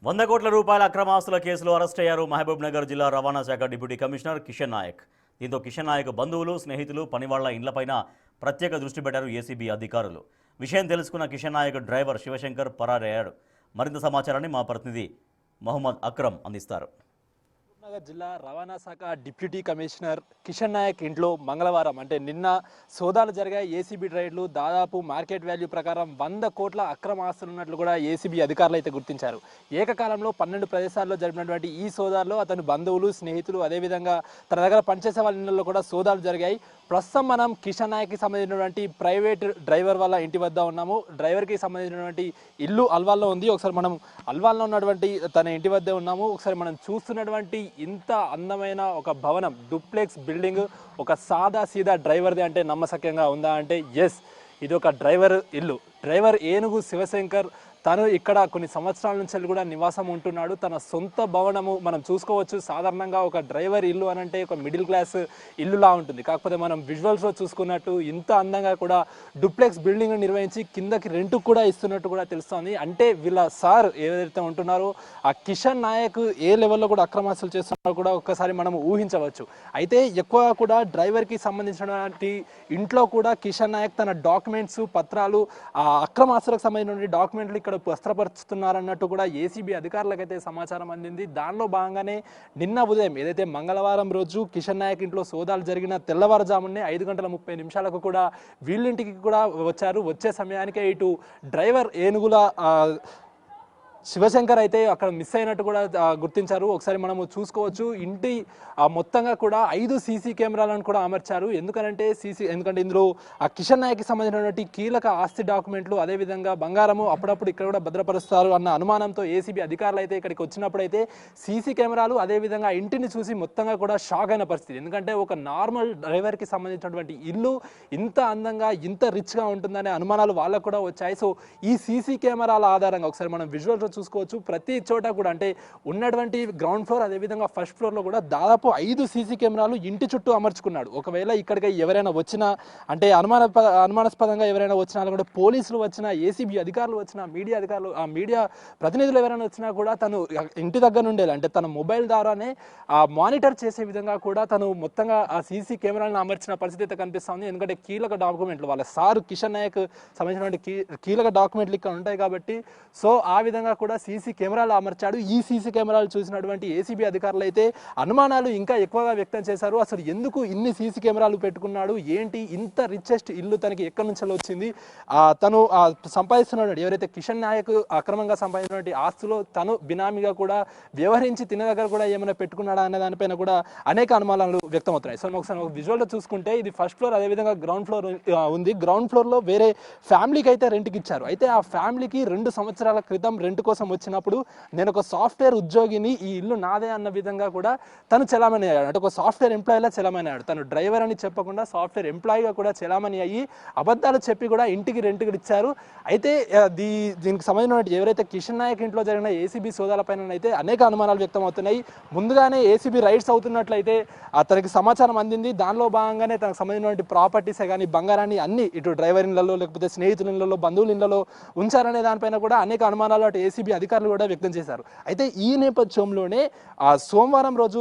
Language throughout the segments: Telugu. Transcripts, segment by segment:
100 కోట్ల రూపాయల అక్రమాస్తుల కేసులో అరెస్ట్ అయ్యారు మహబూబ్ నగర్ జిల్లా రవాణా శాఖ డిప్యూటీ కమిషనర్ కిషన్ నాయక్. దీంతో కిషన్ నాయక్ బంధువులు, స్నేహితులు, పనివాళ్ల ఇండ్లపైన ప్రత్యేక దృష్టి పెట్టారు ఏసీబీ అధికారులు. విషయం తెలుసుకున్న కిషన్ నాయక్ డ్రైవర్ శివశంకర్ పరారయ్యాడు. మరింత సమాచారాన్ని మా ప్రతినిధి మహమ్మద్ అక్రమ్ అందిస్తారు. నగర్ జిల్లా రవాణా శాఖ డిప్యూటీ కమిషనర్ కిషన్ నాయక్ ఇంట్లో మంగళవారం అంటే నిన్న సోదాలు జరిగాయి. ఏసీబీ రైడ్లు దాదాపు మార్కెట్ వాల్యూ ప్రకారం 100 కోట్ల అక్రమ ఆస్తులు ఉన్నట్లు కూడా ఏసీబీ అధికారులు అయితే గుర్తించారు. ఏకకాలంలో 12 ప్రదేశాల్లో జరిపినటువంటి ఈ సోదాల్లో అతని బంధువులు, స్నేహితులు, అదేవిధంగా తన దగ్గర పనిచేసే వాళ్ళ ఇళ్లలో కూడా సోదాలు జరిగాయి. ప్రస్తుతం మనం కిషన్ నాయక్కి సంబంధించినటువంటి ప్రైవేట్ డ్రైవర్ వాళ్ళ ఇంటి వద్ద ఉన్నాము. డ్రైవర్కి సంబంధించినటువంటి ఇల్లు అల్వాల్లో ఉంది. ఒకసారి మనం అల్వాల్లో ఉన్నటువంటి తన ఇంటి వద్దే ఉన్నాము. ఒకసారి మనం చూస్తున్నటువంటి ఇంత అందమైన ఒక భవనం, డూప్లెక్స్ బిల్డింగ్, ఒక సాదా సీదా డ్రైవర్ది అంటే నమ్మశక్యంగా ఉందా అంటే ఎస్, ఇది ఒక డ్రైవర్ ఇల్లు. డ్రైవర్ ఏనుగు శివశంకర్ తను ఇక్కడ కొన్ని సంవత్సరాల నుంచి కూడా నివాసం ఉంటున్నాడు. తన సొంత భవనము మనం చూసుకోవచ్చు. సాధారణంగా ఒక డ్రైవర్ ఇల్లు అనంటే ఒక మిడిల్ క్లాస్ ఇల్లులా ఉంటుంది. కాకపోతే మనం విజువల్స్లో చూసుకున్నట్టు ఇంత అందంగా కూడా డూప్లెక్స్ బిల్డింగ్ నిర్వహించి కిందకి రెంట్ కూడా ఇస్తున్నట్టు కూడా తెలుస్తోంది. అంటే వీళ్ళ సార్ ఏదైతే ఉంటున్నారో ఆ కిషన్ నాయక్ ఏ లెవెల్లో కూడా అక్రమాస్తులు చేస్తున్నారో కూడా ఒక్కసారి మనం ఊహించవచ్చు. అయితే ఎక్కువ కూడా డ్రైవర్కి సంబంధించినటువంటి ఇంట్లో కూడా కిషన్ నాయక్ తన డాక్యుమెంట్స్, పత్రాలు, ఆ అక్రమాస్తులకు సంబంధించిన డాక్యుమెంట్లు ఇక్కడ భద్రపరుస్తున్నారన్నట్టు కూడా ఏసీబీ అధికారులకైతే సమాచారం అందింది. దానిలో భాగంగానే నిన్న ఉదయం ఏదైతే మంగళవారం రోజు కిషన్ నాయక్ ఇంట్లో సోదాలు జరిగిన తెల్లవారుజామునే 5:30 కూడా వీళ్ళింటికి కూడా వచ్చారు. వచ్చే సమయానికే ఇటు డ్రైవర్ ఏనుగుల శివశంకర్ అయితే అక్కడ మిస్ అయినట్టు కూడా గుర్తించారు. ఒకసారి మనము చూసుకోవచ్చు. ఇంటి మొత్తంగా కూడా 5 సీసీ కెమెరాలను కూడా అమర్చారు. ఎందుకంటే ఇందులో ఆ కిషన్ నాయక్కి సంబంధించినటువంటి కీలక ఆస్తి డాక్యుమెంట్లు, అదేవిధంగా బంగారము అప్పుడప్పుడు ఇక్కడ కూడా భద్రపరుస్తారు అన్న అనుమానంతో ఏసీబీ అధికారులు అయితే ఇక్కడికి వచ్చినప్పుడైతే సీసీ కెమెరాలు, అదేవిధంగా ఇంటిని చూసి మొత్తంగా కూడా షాక్ అయిన పరిస్థితి. ఎందుకంటే ఒక నార్మల్ డ్రైవర్కి సంబంధించినటువంటి ఇల్లు ఇంత అందంగా, ఇంత రిచ్గా ఉంటుందనే అనుమానాలు వాళ్ళకు కూడా వచ్చాయి. సో ఈ సీసీ కెమెరాల ఆధారంగా ఒకసారి మనం విజువల్స్ చూసుకోవచ్చు. ప్రతి చోట కూడా అంటే ఉన్నటువంటి గ్రౌండ్ ఫ్లోర్, అదేవిధంగా ఫస్ట్ ఫ్లోర్లో కూడా దాదాపు 5 సీసీ కెమెరాలు ఇంటి చుట్టూ అమర్చుకున్నాడు. ఒకవేళ ఇక్కడికి ఎవరైనా వచ్చినా అంటే అనుమానాస్పదంగా ఎవరైనా వచ్చినా కూడా పోలీసులు వచ్చినా, ఏసీబీ అధికారులు వచ్చినా, మీడియా అధికారులు, మీడియా ప్రతినిధులు ఎవరైనా వచ్చినా కూడా తను ఇంటి దగ్గర నుండే అంటే తన మొబైల్ ద్వారానే మానిటర్ చేసే విధంగా కూడా తను మొత్తంగా ఆ సీసీ కెమెరాలను అమర్చిన పరిస్థితి అయితే కనిపిస్తుంది. ఎందుకంటే కీలక డాక్యుమెంట్లు వాళ్ళ సారు కిషన్ నాయక్ సంబంధించినటువంటి కీలక డాక్యుమెంట్లు ఇక్కడ ఉంటాయి కాబట్టి సో ఆ విధంగా కూడా సీసీ కెమెరాలు అమర్చాడు. ఈ సీసీ కెమెరాలు చూసినటువంటి ఏసీబీ అధికారులు అయితే అనుమానాలు ఇంకా ఎక్కువగా వ్యక్తం చేశారు. అసలు ఎందుకు ఇన్ని సీసీ కెమెరాలు పెట్టుకున్నాడు, ఏంటి ఇంత రిచెస్ట్ ఇల్లు తనకి ఎక్కడి నుంచి వచ్చింది, తను సంపాదిస్తున్నాడు ఎవరైతే కిషన్ నాయక్ అక్రమంగా సంపాదించినటువంటి ఆస్తులో తను బినామీగా కూడా వ్యవహరించి తిన దగ్గర కూడా ఏమైనా పెట్టుకున్నాడా అనే దానిపైన కూడా అనేక అనుమానాలు వ్యక్తమవుతున్నాయి. సో ఒకసారి ఒక విజువల్లో చూసుకుంటే ఇది ఫస్ట్ ఫ్లోర్, అదేవిధంగా గ్రౌండ్ ఫ్లోర్ ఉంది. గ్రౌండ్ ఫ్లోర్లో వేరే ఫ్యామిలీకి అయితే రెంట్కి ఇచ్చారు. అయితే ఆ ఫ్యామిలీకి 2 సంవత్సరాల క్రితం రెంట్ కోసం వచ్చినప్పుడు నేను ఒక సాఫ్ట్వేర్ ఉద్యోగిని, ఈ ఇల్లు నాదే అన్న విధంగా కూడా తను చెలామణి అయ్యాడు. అంటే ఒక సాఫ్ట్వేర్ ఎంప్లాయీలా చెలామణి అయ్యాడు. తను డ్రైవర్ అని చెప్పకుండా సాఫ్ట్వేర్ ఎంప్లాయీగా కూడా చెలామణి అయ్యి అబద్ధాలు చెప్పి కూడా ఇంటికి రెంట్కి ఇచ్చారు. అయితే దీనికి సంబంధించిన ఎవరైతే కిషన్ నాయక్ ఇంట్లో జరిగిన ఏసీబీ సోదాల పైన అయితే అనేక అనుమానాలు వ్యక్తం అవుతున్నాయి. ముందుగానే ఏసీబీ రైడ్స్ అవుతున్నట్లయితే తనకి సమాచారం అందింది. దానిలో భాగంగానే తనకు సంబంధించినటువంటి ప్రాపర్టీసే కానీ బంగారాన్ని అన్ని ఇటు డ్రైవర్ ఇళ్లలో, లేకపోతే స్నేహితుల ఇళ్లలో, బంధువుల ఇళ్లలో ఉంచారనే దానిపైన కూడా అనేక అనుమానాలు అటు ఏసీబీ అధికారులు కూడా వ్యక్తం చేశారు. అయితే ఈ నేపథ్యంలోనే సోమవారం రోజు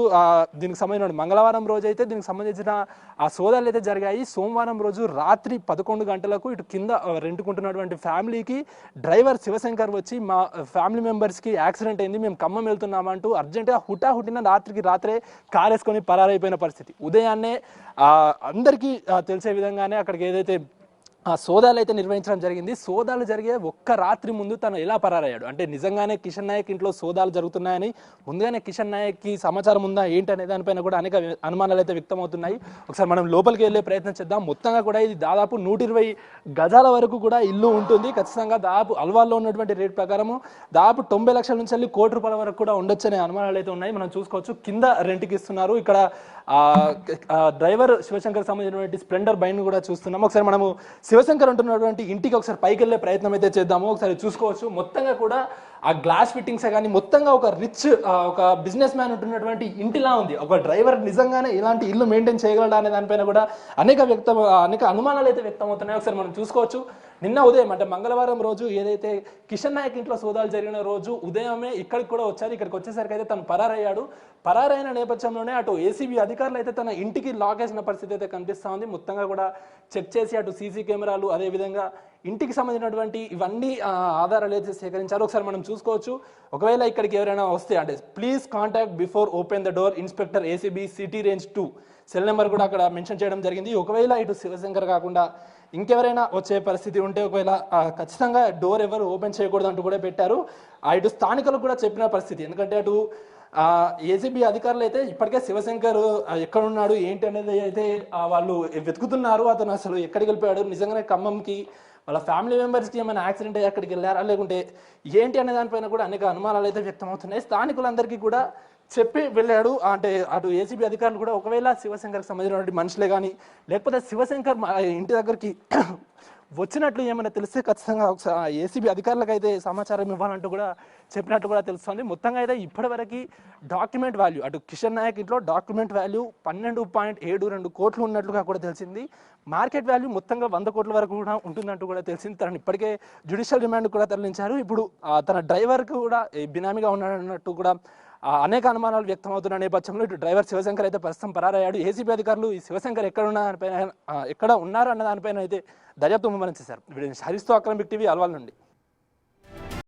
దీనికి సంబంధించిన మంగళవారం రోజు అయితే దీనికి సంబంధించిన సోదాలు అయితే జరిగాయి. సోమవారం రోజు రాత్రి 11 గంటలకు ఇటు కింద రెంటుకుంటున్నటువంటి ఫ్యామిలీకి డ్రైవర్ శివశంకర్ వచ్చి మా ఫ్యామిలీ మెంబర్స్కి యాక్సిడెంట్ అయింది, మేము ఖమ్మం వెళ్తున్నామంటూ అర్జెంటుగా హుటాహుటిన రాత్రే కారు వేసుకొని పరారైపోయిన పరిస్థితి. ఉదయాన్నే అందరికీ తెలిసే విధంగానే అక్కడికి ఏదైతే సోదాలు అయితే నిర్వహించడం జరిగింది. సోదాలు జరిగే ఒక్క రాత్రి ముందు తను ఎలా పరారయ్యాడు అంటే నిజంగానే కిషన్ నాయక్ ఇంట్లో సోదాలు జరుగుతున్నాయని ముందుగానే కిషన్ నాయక్కి సమాచారం ఉందా ఏంటి అనే దానిపైన కూడా అనేక అనుమానాలు అయితే వ్యక్తమవుతున్నాయి. ఒకసారి మనం లోపలికి వెళ్ళే ప్రయత్నం చేద్దాం. మొత్తంగా కూడా ఇది దాదాపు 120 గజాల వరకు కూడా ఇల్లు ఉంటుంది. ఖచ్చితంగా దాదాపు అల్వాల్లో ఉన్నటువంటి రేట్ ప్రకారము దాదాపు 90 లక్షల నుంచి వెళ్ళి ₹1,00,00,000 వరకు కూడా ఉండొచ్చు అనే అనుమానాలు అయితే ఉన్నాయి. మనం చూసుకోవచ్చు కింద రెంట్కి ఇస్తున్నారు. ఇక్కడ డ్రైవర్ శివశంకర్ సంబంధించినటువంటి స్ప్లెండర్ బైక్ కూడా చూస్తున్నాము. ఒకసారి మనము శివశంకర్ ఉంటున్నటువంటి ఇంటికి ఒకసారి పైకి వెళ్ళే ప్రయత్నం అయితే చేద్దాము. ఒకసారి చూసుకోవచ్చు మొత్తంగా కూడా ఆ గ్లాస్ ఫిట్టింగ్స్ కానీ మొత్తంగా ఒక రిచ్ ఒక బిజినెస్ మ్యాన్ ఉంటున్నటువంటి ఇంటిలా ఉంది. ఒక డ్రైవర్ నిజంగానే ఇలాంటి ఇల్లు మెయింటైన్ చేయగలడా అనే దానిపైన కూడా అనేక అనుమానాలు అయితే వ్యక్తం అవుతున్నాయి. ఒకసారి మనం చూసుకోవచ్చు నిన్న ఉదయం అంటే మంగళవారం రోజు ఏదైతే కిషన్ నాయక్ ఇంట్లో సోదాలు జరిగిన రోజు ఉదయమే ఇక్కడికి కూడా వచ్చారు. ఇక్కడికి వచ్చేసరికి అయితే తను పరారయ్యాడు. పరారైన నేపథ్యంలోనే అటు ఏసీబీ అధికారులు అయితే తన ఇంటికి లాక్ వేసిన పరిస్థితి అయితే కనిపిస్తూ ఉంది. మొత్తంగా కూడా చెక్ చేసి అటు సీసీ కెమెరాలు అదేవిధంగా ఇంటికి సంబంధించినటువంటి ఇవన్నీ ఆధారాలు అయితే సేకరించారు. ఒకసారి మనం చూసుకోవచ్చు. ఒకవేళ ఇక్కడికి ఎవరైనా వస్తే అంటే please contact before open the door inspector ACB city range 2 cell number కూడా అక్కడ మెన్షన్ చేయడం జరిగింది. ఒకవేళ ఇటు శివశంకర్ కాకుండా ఇంకెవరైనా వచ్చే పరిస్థితి ఉంటే ఒకవేళ ఖచ్చితంగా డోర్ ఎవరు ఓపెన్ చేయకూడదు అంటూ కూడా పెట్టారు. ఇటు స్థానికులకు కూడా చెప్పిన పరిస్థితి. ఎందుకంటే అటు ఏసీబీ అధికారులు అయితే ఇప్పటికే శివశంకర్ ఎక్కడ ఉన్నాడు ఏంటి అనేది అయితే వాళ్ళు వెతుకుతున్నారు. అతను అసలు ఎక్కడికి వెళ్ళిపోయాడు, నిజంగానే ఖమ్మంకి వాళ్ళ ఫ్యామిలీ మెంబర్స్కి ఏమైనా యాక్సిడెంట్ అయ్యి అక్కడికి వెళ్ళారా లేకుంటే ఏంటి అనే దానిపైన కూడా అనేక అనుమానాలు అయితే వ్యక్తమవుతున్నాయి. స్థానికులందరికీ కూడా చెప్పి వెళ్ళాడు. అంటే అటు ఏసీబీ అధికారులు కూడా ఒకవేళ శివశంకర్కి సంబంధించినటువంటి మనుషులే కానీ లేకపోతే శివశంకర్ ఇంటి దగ్గరికి వచ్చినట్లు ఏమైనా తెలిస్తే ఖచ్చితంగా ఒకసారి ఏసీబీ అధికారులకు అయితే సమాచారం ఇవ్వాలంటూ కూడా చెప్పినట్టు కూడా తెలుస్తుంది. మొత్తంగా అయితే ఇప్పటివరకు డాక్యుమెంట్ వాల్యూ అటు కిషన్ నాయక్ ఇంట్లో డాక్యుమెంట్ వాల్యూ 12.72 కోట్లు ఉన్నట్లుగా కూడా తెలిసింది. మార్కెట్ వాల్యూ మొత్తంగా 100 కోట్ల వరకు కూడా ఉంటుందంటూ కూడా తెలిసింది. తనని ఇప్పటికే జ్యుడిషియల్ రిమాండ్ కూడా తరలించారు. ఇప్పుడు తన డ్రైవర్కి కూడా బినామీగా ఉన్నాడన్నట్టు కూడా అనేక అనుమానాలు వ్యక్తమవుతున్న నేపథ్యంలో ఇటు డ్రైవర్ శివశంకర్ అయితే ప్రస్తుతం పరారయ్యాడు. ఏసీబీ అధికారులు ఈ శివశంకర్ ఎక్కడ ఉన్నారు అన్న దానిపైన అయితే దర్యాప్తు ముమ్మరం చేశారు. హరీష్తో అక్రమ్ బిగ్ టీవీ అల్వాల్ నుండి.